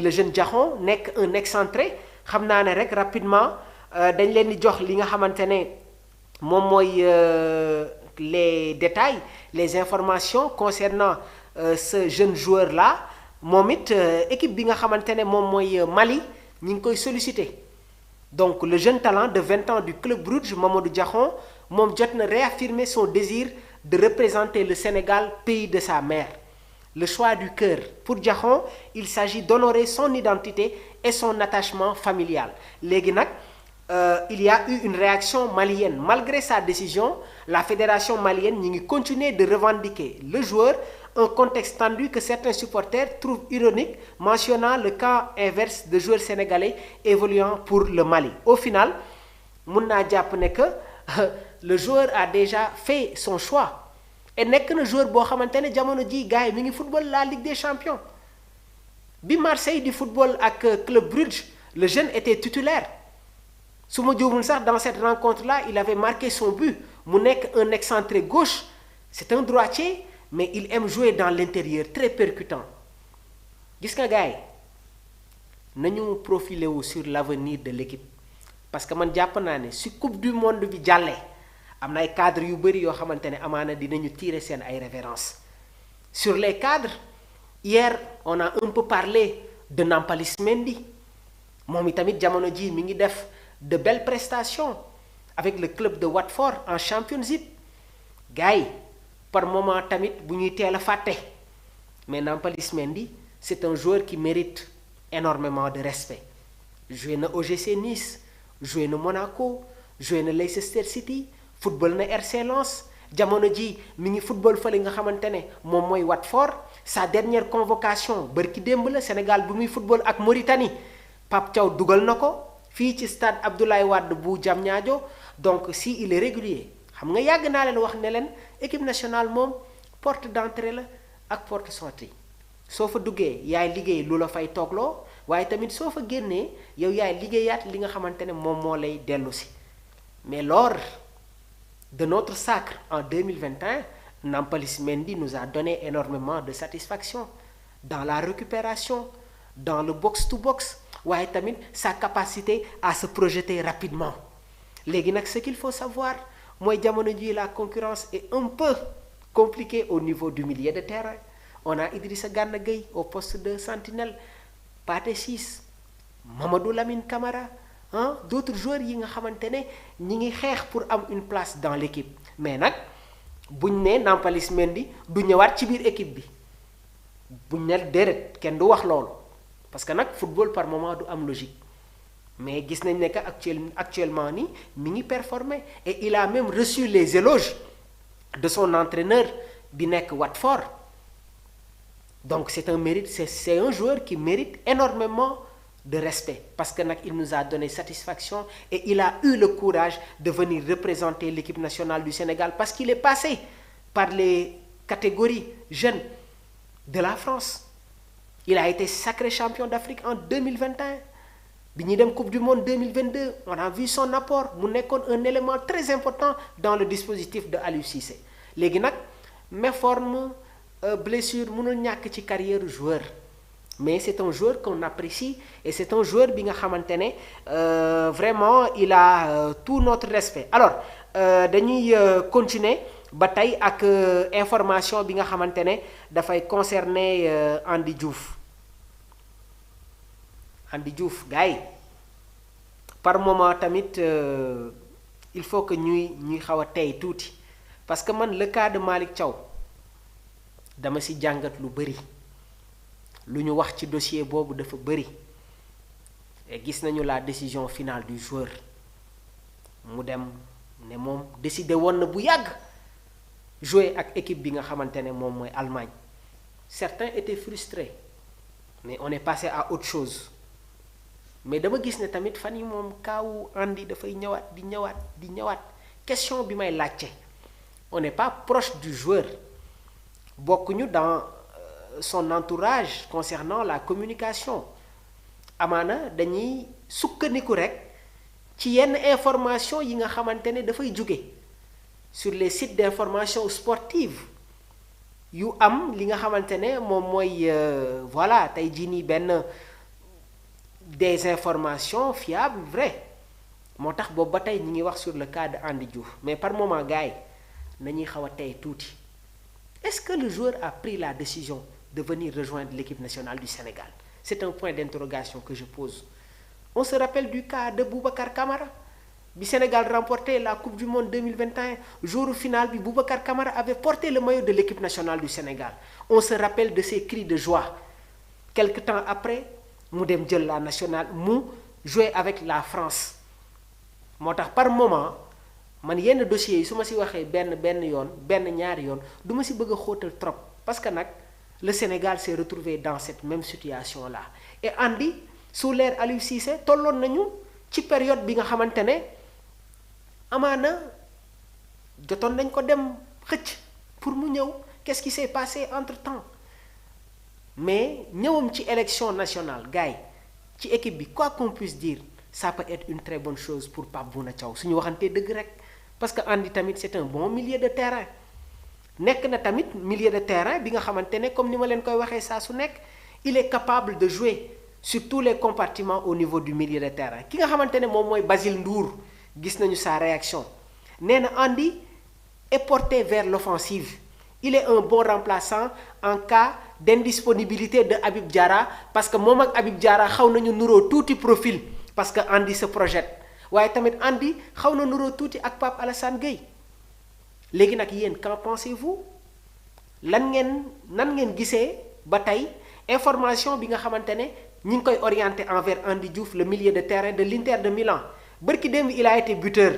le jeune Diakho nekk un excentré xam naa ne rek rapidement dañ leen di jox li nga xamante ne moom mooy les détails les informations concernant ce jeune joueur là moom it équipe bi nga xamante ne moom mooy Mali ñi ngi koy solliciter donc le jeune talent de 20 ans du club Bruges Mamadou Diakho moom jot na réaffirmer son désir de représenter le Sénégal pays de sa mère. Le choix du cœur. Pour Diakho, il s'agit d'honorer son identité et son attachement familial. Léegi nag il y a eu une réaction malienne. Malgré sa décision, la fédération malienne ñi ngi continuer de revendiquer le joueur, un contexte tendu que certains supporters trouvent ironique, mentionnant le cas inverse de joueurs sénégalais évoluant pour le Mali. Au final, mun naa jàpp ne que le joueur a déjà fait son choix. et nekk na joueur boo xamante ne jamono ji gars yi mi ngi football la Ligue des Champions bi Marseille di football ak club Bruges le jeune était titulaire su ma juumul sax dans cette rencontre là il avait marqué son but mu nekk un excentré gauche c'est un droitier mais il aime jouer dans l'intérieur très percutant gis nga gars yi nañu profiler wu sur l'avenir de l'équipe parce que man jàpp naa ne si coupe du monde bi jàllee am na ay cadres yu bëri yoo xamante ne amaana dinañu tirer seen ay révérences sur les cadres hier on a un peu parlé de Nampalys Mendy moom itamit jamono ji mi ngi def de belles prestations avec le club de Watford en Championship gars yi par moment tamit bu ñuy teel a fàtte mais Nampalys Mendy c'est un joueur qui mérite énormément de respect joué na OGC Nice joué na Monaco joué na Leicester City football na RC Lens jamono ji mi ngi football fële nga xamante ne moom mooy Watford sa dernière convocation bërki démb la Sénégal bu muy football ak Mauritanie Pape Thiaw dugal na ko fii ci stade Abdoulaye Wade bu Diamniadio donc si il est régulier xam nga yàgg naa leen wax ne leen équipe nationale moom porte d'entrée la ak porte sortie soo fa duggee yaay liggéey lu la fay toogloo waaye tamit soo fa génnee yow yaay liggéeyaat li nga xamante ne moom moo lay dellu si mais lors de notre sacre en 2021, Nampalys Mendy nous a donné énormément de satisfaction dans la récupération, dans le box-to-box, waaye tamit sa capacité à se projeter rapidement. Léegi nag ce qu'il faut savoir mooy jamono ji la concurrence est un peu compliquée au niveau du milieu de terrain. On a Idrissa Gana Gueye au poste de sentinelle, Pathé Ciss, Mamadou Lamine Camara, d'autres joueurs yi nga xamante ne ñi ngi xeex pour am une place dans l'équipe mais nag buñ ne Nampalys Mendy du ñëwaat ci biir équipe bi buñ ne déedéet kenn du wax loolu parce que nag football par moment du am logique mais gis nañ ne que actuellement ni mi ngi performer et il a même reçu les éloges de son entraîneur bi nekk Watford donc c'est un mérite c'est un joueur qui mérite énormément de respect parce que nag il nous a donné satisfaction et il a eu le courage de venir représenter l'équipe nationale du Sénégal parce qu'il est passé par les catégories jeunes de la France. Il a été sacré champion d'Afrique en 2021 bi ñuy dem Coupe du Monde 2022 on a vu son apport mu nekkoon un élément très important dans le dispositif de Aliou Cissé léegi nag méforme blessure mënul ñàkk ci carrière joueur mais c'est un joueur qu'on apprécie et c'est un joueur bi nga xamante ne vraiment il a tout notre respect alors dañuy continuer ba tey ak information bi nga xamante ne dafay concerner Andy Diouf gars yi par moment tamit il faut que ñuy xaw a tey tuuti parce que man le cas de Malick Thiaw dama ci jàngat lu bari lu ñu wax ci dossier boobu dafa bëri et gis nañu la décision finale du joueur mu dem ne moom décidé woon na bu yàgg jouer ak équipe bi nga xamante ne moom mooy Allemagne certains étaient frustrés mais on est passé à autre chose mais dama gis ne tamit fan yi moom kaawu Andy dafay ñëwaat question bi may laajte on n'est pas proche du joueur bokkuñu dans son entourage concernant la communication amaana dañuy sukkandiku rek ci yenn information yi nga xamante ne dafay jóge sur les sites d'information sportive yu am li nga xamante ne moom mooy voilà tey jii nii benn des informations fiables vraies moo tax boobu ba tey ñi ngi wax sur le cas de Andy Diouf mais par moment gars yi nañuy xaw a tey tuuti est-ce que le joueur a pris la décision de venir rejoindre l'équipe nationale du Sénégal? C'est un point d'interrogation que je pose. On se rappelle du cas de Boubacar Kamara bi Sénégal remportait la Coupe du Monde 2021 jour final bi Boubacar Kamara avait porté le maillot de l'équipe nationale du Sénégal. On se rappelle de ses cris de joie. Quelque temps après mu dem jël la nationale mu jouer avec la France moo tax par moment man yenn dossiers yi su ma si waxee benn yoon ñaari yoon du ma si bëgg a xóotal trop parce que nag le Sénégal s'est retrouvé dans cette même situation là et Andy sous l'ère Aliou Cissé tolloon nañu ci période bi nga xamante ne amaana jotoon nañ ko dem xëcc pour mu ñëw qu'est-ce qui s'est passé entre-temps mais ñëwam ci élection nationale gars yi ci équipe bi quoi qu'on puisse dire ça peut être une très bonne chose pour Pape Bouna Thiaw suñu waxantee dëgg rek parce que Andy tamit c'est un bon milieu de terrain nekk na tamit milieu de terrain bi nga xamante ne comme ni ma leen koy waxee saa su nekk il est capable de jouer sur tous les compartiments au niveau du milieu de terrain ki nga xamante ne moom mooy Basile Ndour gis nañu sa réaction nee na Andy est porté vers l'offensive il est un bon remplaçant en cas d'indisponibilité de Habib Diarra parce que moom ak Habib Diarra xaw nañu nuroo tuuti profil parce que Andy se projette waaye tamit Andy xaw na nuroo tuuti ak Pape Alassane Gueye léegi nag yéen qu'en pensez-vous nan ngeen gisee ba tey information bi nga xamante ne ñi ngi koy orienté envers Andy Diouf le milieu de terrain de l'Inter de Milan bërki démb il a été buteur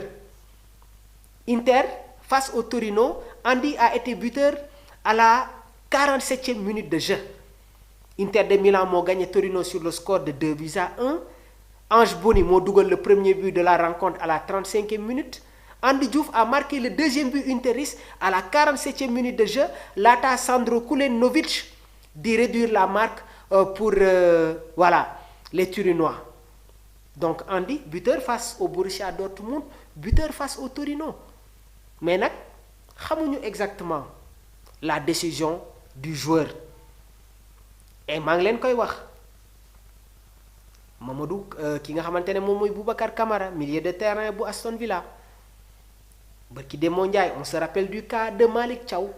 Inter face au Torino Andy a été buteur à la 47e minute de jeu Inter de Milan moo gagné Torino sur le score de 2-1 Ange Boni moo dugal le premier but de la rencontre à la 35e minute Andy Diouf a marqué le deuxième but interiste à la 47e minute de jeu laata Sandro Kulenovic di réduire la marque pour voilà les Turinois donc Andy buteur face au Borussia Dortmund buteur face au Torino mais nag xamuñu exactement la décision du joueur et maa ngi leen koy wax Mamadou ki nga xamante ne moom mooy Boubacar Kamara milieu de terrain bu Aston Villa barki Demba Ndiaye on se rappelle du cas de Malick Thiaw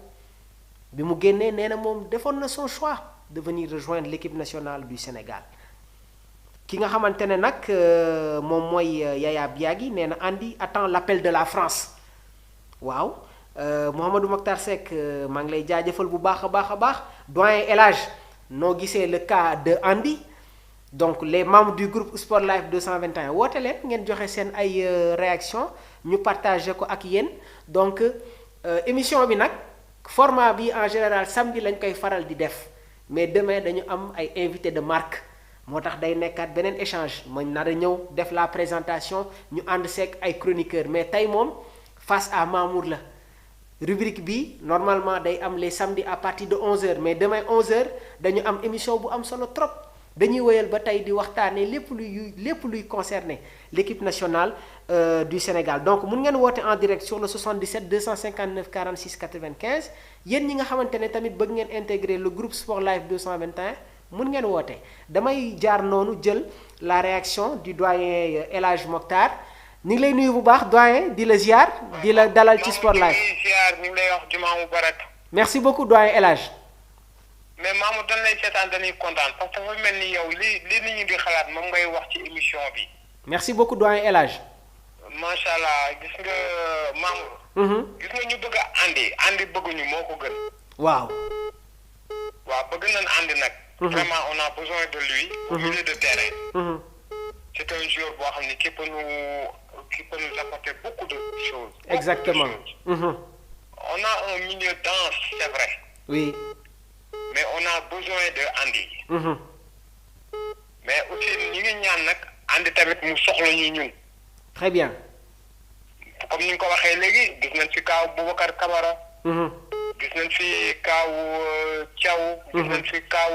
bi mu génnee nee na moom defoon na son choix de venir rejoindre l'équipe nationale du Sénégal ki nga xamante ne nag moom mooy Yaya Biagui nee na Andy attend l'appel de la France waaw Mouhamadou Mokhtar Seck maa ngi lay jaajëfal bu baax a baax doyen El Hadj noo gisee le cas de Andy donc les membres du groupe Sport Life 221 woote leen ngeen joxe seen ay réaction ñu partagé ko ak yéen donc émission bi nag format bi en général samedi lañ koy faral di def mais demain dañu am ay invités de marque moo tax day nekkaat beneen échange ma nar a ñëw def la présentation ñu ànd seeg ay chroniqueurs mais tey moom face à Mamour la rubrique bi normalement day am les samedis à partir de 11h mais demain 11h dañu am émission bu am solo trop dañuy woyal ba tey di waxtaanee lépp luy concerner l'équipe nationale du Sénégal donc mun ngeen woote en direct sur le 77 259 46 95 yéen ñi nga xamante ne tamit bëgg ngeen intégrer le groupe Sport Life 221 mun ngeen woote damay jaar noonu jël la réaction du doyen El Hadj Mokhtar ñu ngi lay nuyu bu baax doyen di la ziar di la dalal ci Sport Life. ñu ngi lay wax jumaa mubarak. merci beaucoup doyen El Hadj. mais Mamadou dañ lay seetaan dañuy kontaan parce que dafa mel ni yow li nit ñi di xalaat moom ngay wax ci émission bi. merci beaucoup doyen El Hadj. macha allah gis nga Mamadou. gis nga ñu bëgg a Andy bëgguñu moo ko gën. waaw. waaw bëgg nañ Andy nag. vraiment on a besoin de lui. au milieu de terrain. c'est un joueur boo xam ne qui peut nous apporter beaucoup de choses. exactement. On a un milieu dense, c'est vrai. Oui. Mais on a besoin de Andy. Mais aussi ñi ngi ñaan nag Andy tamit mu soxla ñu ñun. Très bien. Comme ni nga ko waxee léegi gis nañ fi kaaw Boubacar Kamara. gis nañ fi kaaw Thiaw. gis nañ fi kaaw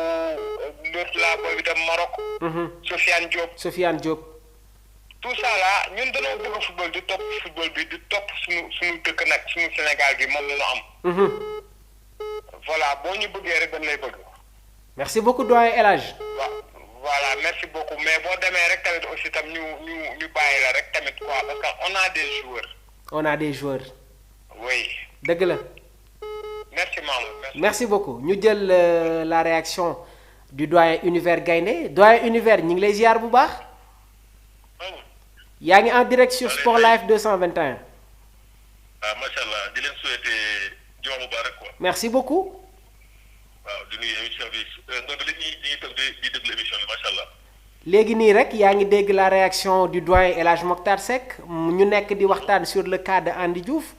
l'autre là booy bi dem Maroc. Sofiane Diop. Tout ça là ñun dañoo bëgg football di topp football bi di topp suñu dëkk nag suñu Sénégal gi moom la ñu am. Voilà boo ñu bëggee rek dañ lay bëgg. Merci beaucoup doyen El Hadj. voilà merci beaucoup mais boo demee rek tamit aussi tam ñu bàyyi la rek tamit quoi parce que on a des joueurs. on a des joueurs. oui. dëgg la. merci Mamadou merci beaucoup ñu jël la réaction du doyen Univers Gaynde doyen Univers ñu ngi lay ziar bu baax. yaa ngi en direct sur Sport Live 221. ah macha allah di leen souhaiter jom mubarak quoi. merci beaucoup. waaw di nuyu émission bi nga bi dañuy toog di déglu émission bi macha allah. léegi nii rek yaa ngi dégg la réaction du doyen El Hadj Mokhtar Seck ñu nekk di waxtaan sur le cas de Andy Diouf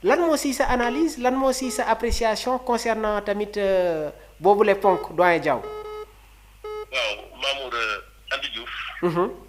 lan moo si sa analyse lan moo si sa appréciation concernant tamit boobu les ponk doyen Diaw. waaw Mamour Andy Diouf.